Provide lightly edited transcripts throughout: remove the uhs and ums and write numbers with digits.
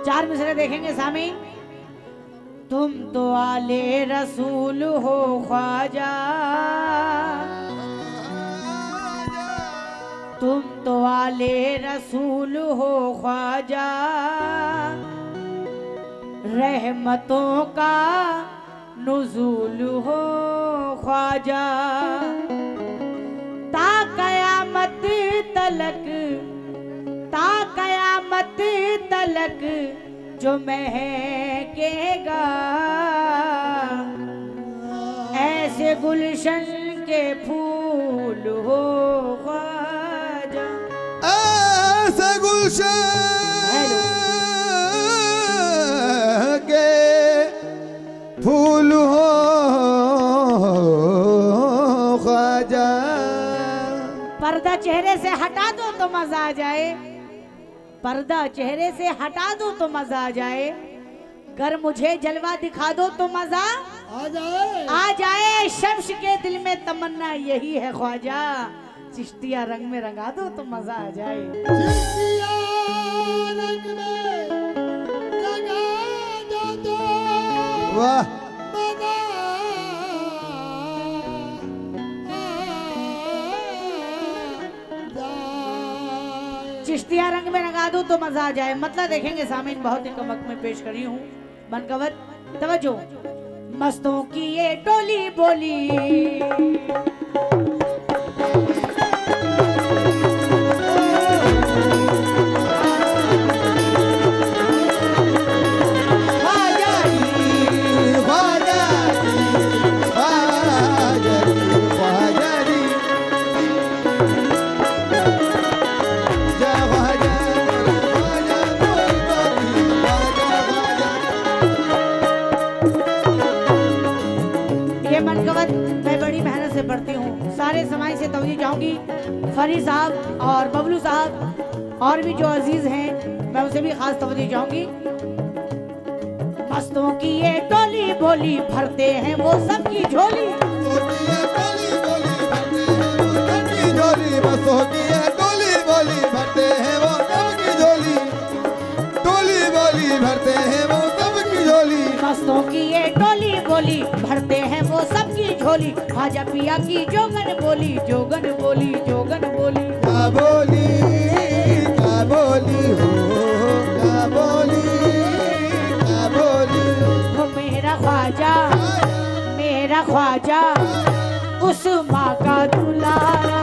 चार मिसरे देखेंगे सामी। तुम तो आले रसूल हो ख्वाजा, तुम तो आले रसूल हो ख्वाजा, रहमतों का नुज़ूल हो ख्वाजा, ता कयामत तलक, ता कयामत तलक जो महकेगा, ऐसे गुलशन के फूल हो ख्वाजा, ऐसे गुलशन के फूल हो ख्वाजा। पर्दा चेहरे से हटा दो तो मजा आ जाए, पर्दा चेहरे से हटा दो तो मजा आ जाए, कर मुझे जलवा दिखा दो तो मजा आ जाए। शम्स के दिल में तमन्ना यही है ख्वाजा, चिश्तिया रंग में रंगा दो तो मजा आ जाए। चिश्तिया रंग में रंगा दो तो वाह चिश्तिया रंग में रंगा दूं तो मजा आ जाए। मतलब देखेंगे सामीन, बहुत ही कमक में पेश करी हूँ बनकवत, तवज्जो। मस्तों की ये टोली बोली, पढ़ती हूँ। सारे समाज से तवज्जो चाहूंगी, फरी साहब और बबलू साहब और भी जो अजीज हैं मैं उसे भी खास तवज्जो चाहूंगी। मस्तों की ये टोली बोली, भरते हैं वो सबकी झोली, मस्तों की ये टोली बोली, भरते हैं वो सबकी झोली, टोली बोली भरते हैं वो सबकी झोली। मस्तों की ये टोली बोली, भरते हैं वो सबकी झोली, ख्वाजा पिया की जोगन बोली, जोगन बोली, जोगन बोली। क्या बोली, क्या बोली हो, क्या बोली, क्या बोली हो मेरा ख्वाजा, मेरा ख्वाजा उस माँ का दुलारा,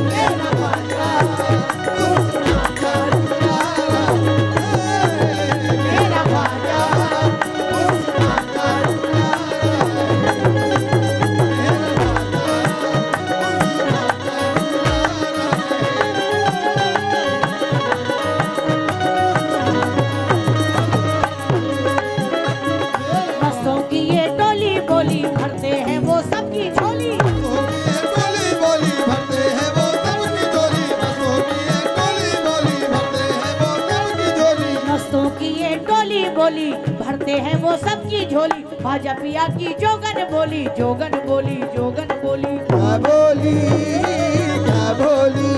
मेरा ख्वाजा उस माँ का दुलारा, मेरा ख्वाजा उस माँ का बोली, भरते हैं वो सबकी झोली, ख्वाजा पिया की जोगन बोली, जोगन बोली, जोगन बोली। क्या बोली, क्या बोली,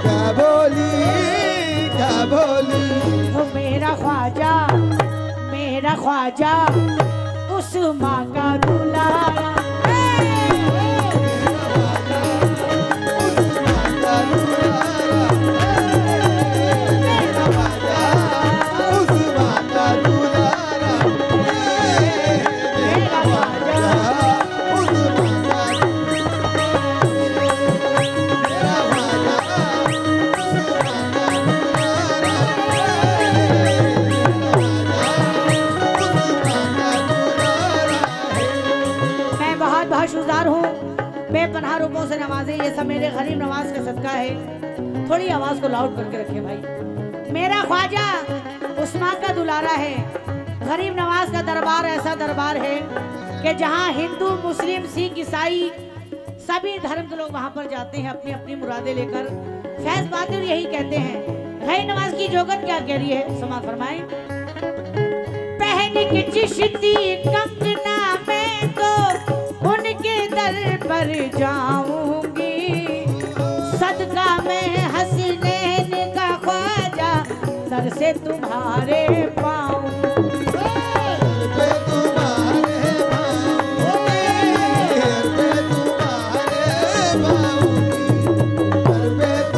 क्या बोली, क्या बोली हो मेरा ख्वाजा, मेरा ख्वाजा उस माँ का दुलारा, बेपनाह रूपों से नवाजे, ये सब मेरे गरीब नवाज का सदका है। थोड़ी आवाज को लाउड करके रखे भाई। मेरा ख्वाजा उस माँ का दुलारा है। गरीब नवाज का दरबार ऐसा दरबार है कि जहाँ हिंदू, मुस्लिम, सिख, ईसाई सभी धर्म के लोग वहाँ पर जाते हैं अपनी अपनी मुरादें लेकर। फैज बहादुर यही कहते हैं। गरीब नवाज की जोगन क्या कह रही है, समाज फरमाए। पहन के चिश्ती कंगना में तो उनके दर पर जाऊंगी, सदका में हसनैन का ख्वाजा दर से तुम्हारे पाऊं पे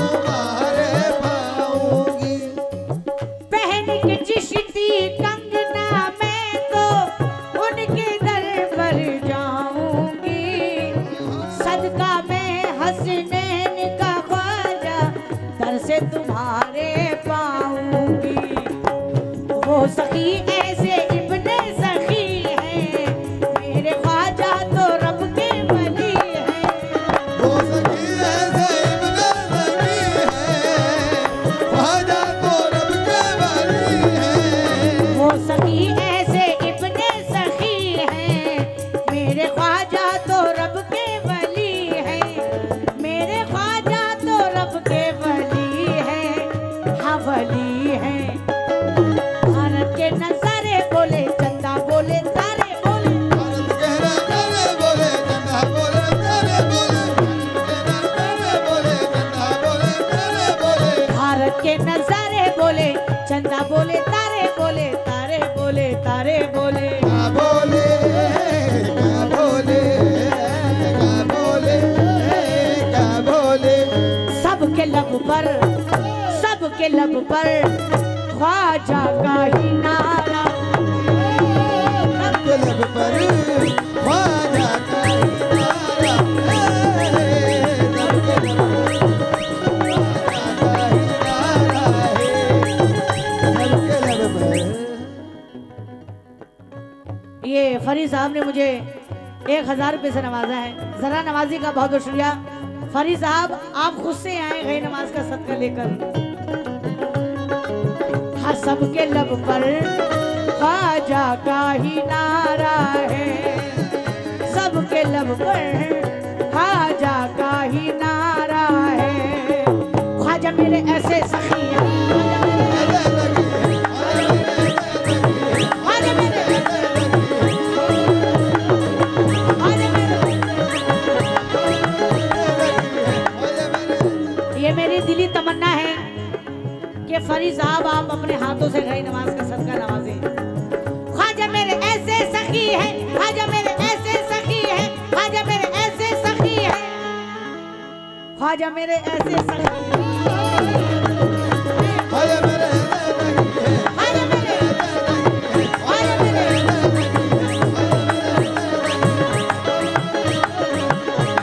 तुम्हारे पाऊंगी पहन के चिश्ती कंगना मैं तो उनके दर पर जाऊंगी सदका मैं हसनैन का ख्वाजा दर से तुम्हारे पाऊंगी वो सखी ऐसे इब्ने सखी है मेरे ख्वाजा तो रब के वली है वो सखी ऐसे इब्ने सखी है ख्वाजा तो रब के वली है वो सखी ऐसे इब्ने सखी है मेरे ख्वाजा तो रब के वली है मेरे ख्वाजा तो रब के वली है हाँ वली है भारत के नजारे बोले चंदा बोले तारे बोले भारत के नजारे बोले चंदा बोले तारे बोले भारत के नजारे बोले चंदा बोले तारे बोले तारे बोले तारे बोले क्या बोले क्या बोले क्या बोले क्या बोले सबके लब पर ख्वाजा का ही नारा सबके लब पर ख्वाजा का इशारा है सबके लब पर ख्वाजा का इशारा है सबके लब पर ये फरीद साहब ने मुझे 1000 रुपये से नवाजा है जरा नवाजी का बहुत बहुत शुक्रिया फरीद साहब आप खुद से आए गए नमाज का सदका लेकर हाँ सबके लब पर ख्वाजा का ही नारा है सबके लब पर ख्वाजा का ही नारा है ख्वाजा मेरे ऐसे सखी हैं ख्वाजा मेरे ये मेरी दिली तमन्ना है कि फरीद साहब आप अपने हाथों से गई नमाज का सदका नवाजें ख्वाजा मेरे ऐसे सखी है ख्वाजा मेरे ऐसे सखी है ख्वाजा मेरे ऐसे सखी है ख्वाजा मेरे ऐसे सखी है ख्वाजा मेरे ख्वाजा मेरे ख्वाजा मेरे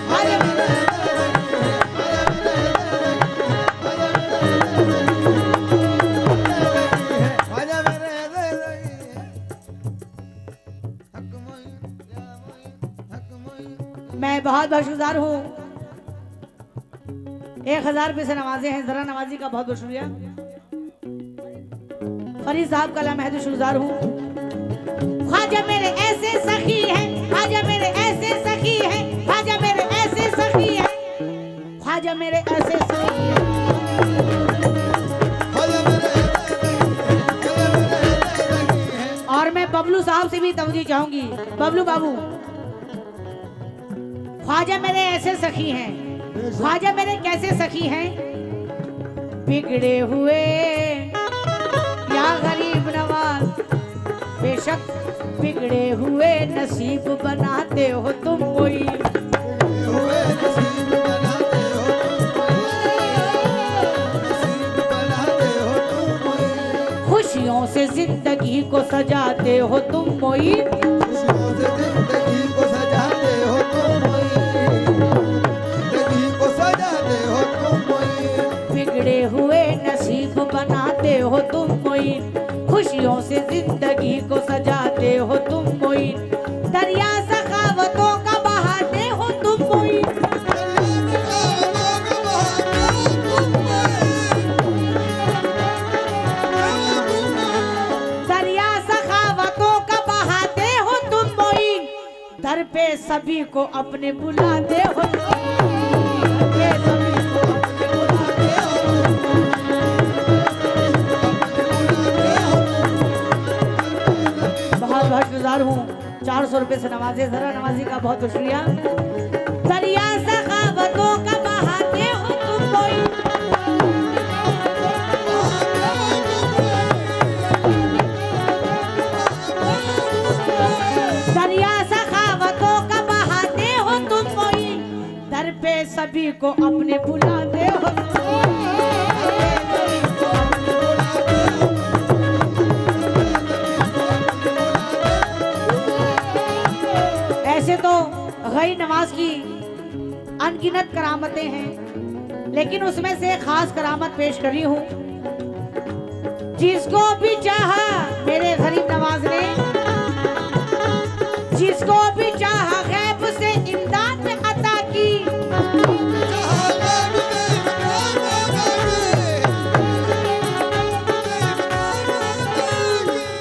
ख्वाजा मेरे ख्वाजा मेरे हक मोई या मोई हक मोई मैं बहुत बहुत शुक्रगुजार हूँ 1000 रुपये से नवाजे हैं जरा नवाजी का बहुत बहुत शुक्रिया फरीद साहब का मैं शुक्रगुजार हूँ ख्वाजा मेरे ऐसे सखी है ख्वाजा मेरे ऐसे सखी है ख्वाजा मेरे ऐसे सखी है ख्वाजा मेरे ऐसे सखी है ख्वाजा मेरे और मैं बबलू साहब से भी तवज्जो चाहूंगी बबलू बाबू ख्वाजा मेरे ऐसे सखी हैं ख्वाजा मेरे कैसे सखी हैं बिगड़े हुए या गरीब नवाज बेशक बिगड़े हुए नसीब बनाते हो तुम कोई हुए नसीब बनाते हो नसीब बनाते हो तुम कोई खुशियों से जिंदगी को सजाते हो तुम कोई खुशियों से जिंदगी को सजाते हो तुम कोई जिंदगी को सजाते हो तुम कोई बिगड़े हुए नसीब बनाते हो तुम कोई खुशियों से जिंदगी को सजाते हो तुम कोई दरिया सखावतों का बहाते हो तुम कोई दरिया सखावतों का बहाते हो तुम कोई दर पे सभी को अपने बुलाते हो दर पे सभी को अपने बुलाते हो बहुत बहुत शुक्रगुजार हूँ 400 रुपये से नवाजे जरा नवाजी का बहुत बहुत शुक्रिया दरिया सखावतों का बहाते हो तुम कोई नबी को अपने बुलाते हो। ऐसे तो गई नवाज की अनगिनत करामतें हैं, लेकिन उसमें से खास करामत पेश कर रही हूँ। जिसको भी चाहा मेरे गरीब नवाज ने, जिसको भी चाहा गैब से इमदाद अता की।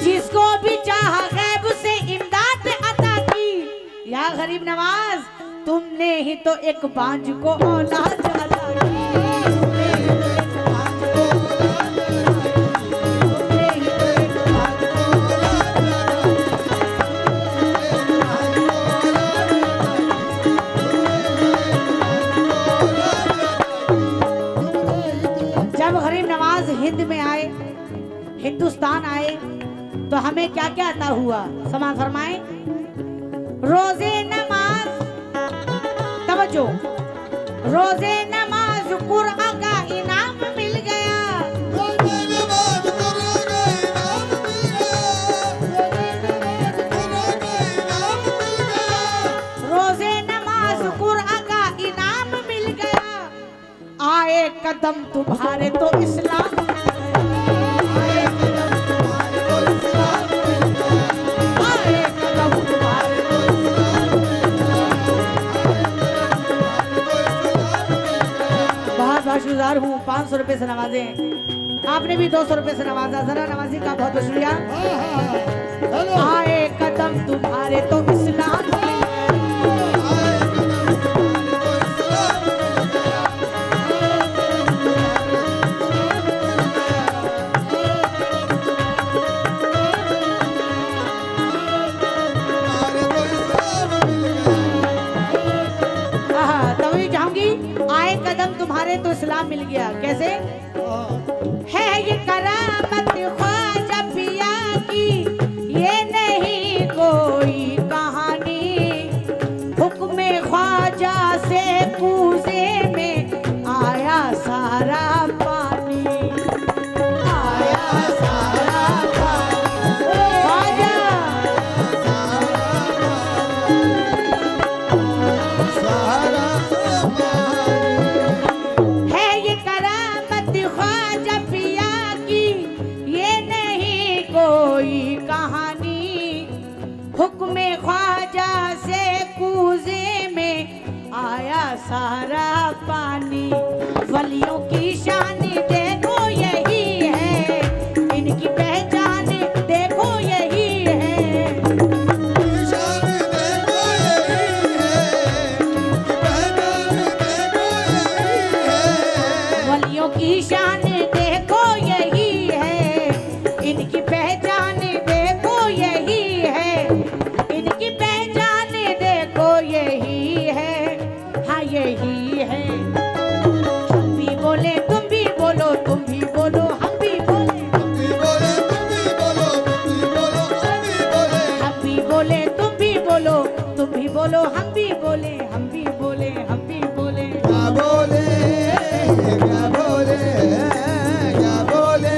जिसको भी चाहा गैब से इमदाद अता की। या गरीब नवाज, तुमने ही तो एक बांझ को औलाद अता की। हिंद में आए, हिंदुस्तान आए, तो हमें क्या क्या अता हुआ, समा फरमाए। रोजे नमाज, तवज्जो, रोजे नमाज कुरान का इनाम मिल गया। रोजे नमाज कुरान का इनाम मिल गया। रोजे नमाज कुरान का इनाम मिल गया। आए कदम तुम्हारे तो इस्लाम। शुक्रिया हूँ, 500 रुपए से नवाजे। आपने भी 200 रुपए से नवाजा, जरा नवाजी का बहुत बहुत शुक्रिया। आए कदम तुम्हारे तो इस्लाम। आए कदम तुम्हारे तो इस्लाम मिल गया। कैसे है ये करामत ख्वाजा पिया की, ये नहीं कोई कहानी। हुक्म ख्वाजा से कूजे में आया सारा पानी। आया सारा पानी। ख्वाजा हुक्म ख्वाजा से कूजे में आया सारा पानी। वलियों की शान देखो यही है, इनकी पहचान देखो यही है। शान देखो यही है, पहचान देखो यही है। वलियों की शान देखो यही है, इनकी पहचान देखो यही है। इनकी पहचान देखो यही है, हाँ यही है। हम भी बोले तुम भी बोलो, तुम भी बोलो हम भी बोले। हम भी बोले तुम भी बोलो, तुम भी बोलो हम भी बोले। हम भी बोले तुम भी बोलो, तुम भी बोलो हम भी बोले। हम भी बोले हम भी बोले। क्या बोले, क्या बोले, क्या बोले,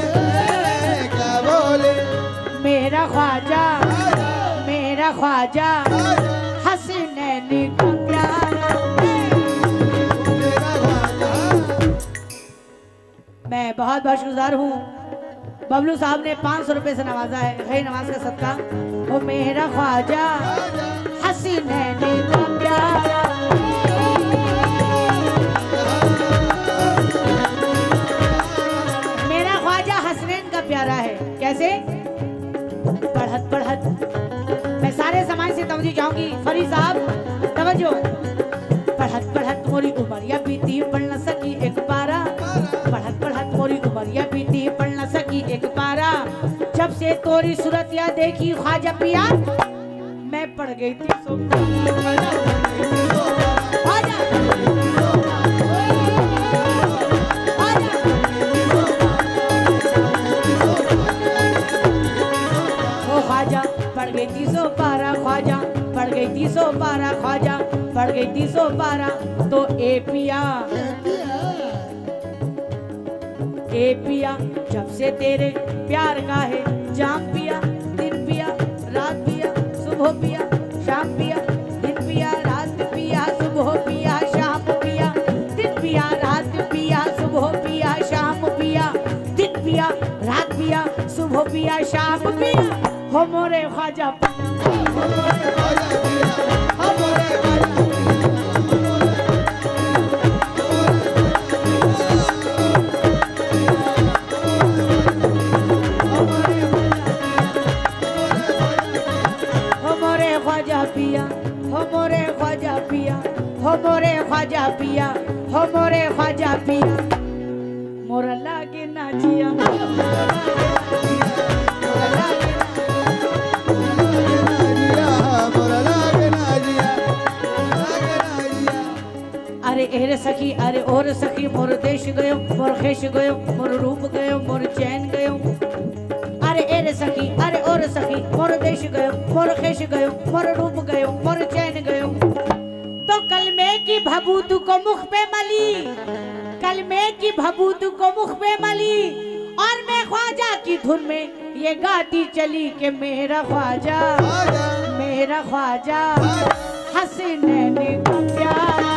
क्या बोले। मेरा ख्वाजा, मेरा ख्वाजा हसनैन का प्यारा। मैं बहुत बहुत शुक्रगुजार हूँ। बबलू साहब ने 500 रुपए से नवाजा है, गई नवाज का सदका। वो मेरा ख्वाजा हसनैन का प्यारा। मेरा ख्वाजा हसनैन का प्यारा है। कैसे? बढ़त बढ़त, मैं सारे समाज से तवज्जो चाहूंगी। फरी साहब तवज्जो। बढ़त बढ़त मोरी उमरिया बीती पढ़ न सकी एक पारा। बढ़त बढ़त मोरी उमरिया बीती पढ़ न सकी एक पारा। जब से तोरी सूरत या देखी ख्वाजा पिया, मैं पढ़ गई थी सो ख्वाजा। पढ़ गई थी सो पारा ख्वाजा, पढ़ गई थी सो पारा ख्वाजा। बढ़ गई 312 तो ए पिया जब से तेरे प्यार का है जाम पिया दिन पिया रात पिया सुबह पिया शाम पिया दिन पिया रात पिया सुबह पिया शाम पिया दिन पिया रात पिया सुबह पिया शाम पिया दिन पिया रात पिया सुबह पिया शाम पिया हो मोरे ख्वाजा पिया हो मोरे ख्वाजा पिया हो मोरे ख्वाजा पिया हो मोरे ख्वाजा पिया मोरा लागे ना जिया अरे एरे सखी अरे और सखी मोर देश गयो मोर खेश गयो मोर रूप गयो मोर चैन गयो अरे एरे सखी अरे और सखी मोर देश गयो मोर खेश गयो मोर रूप गयो मोर चैन गयो तो कलमे की भभूत को मुख पे मली कलमे की भभूत को मुख पे मली और मैं ख्वाजा की धुन में ये गाती चली कि मेरा ख्वाजा हसीने का प्यार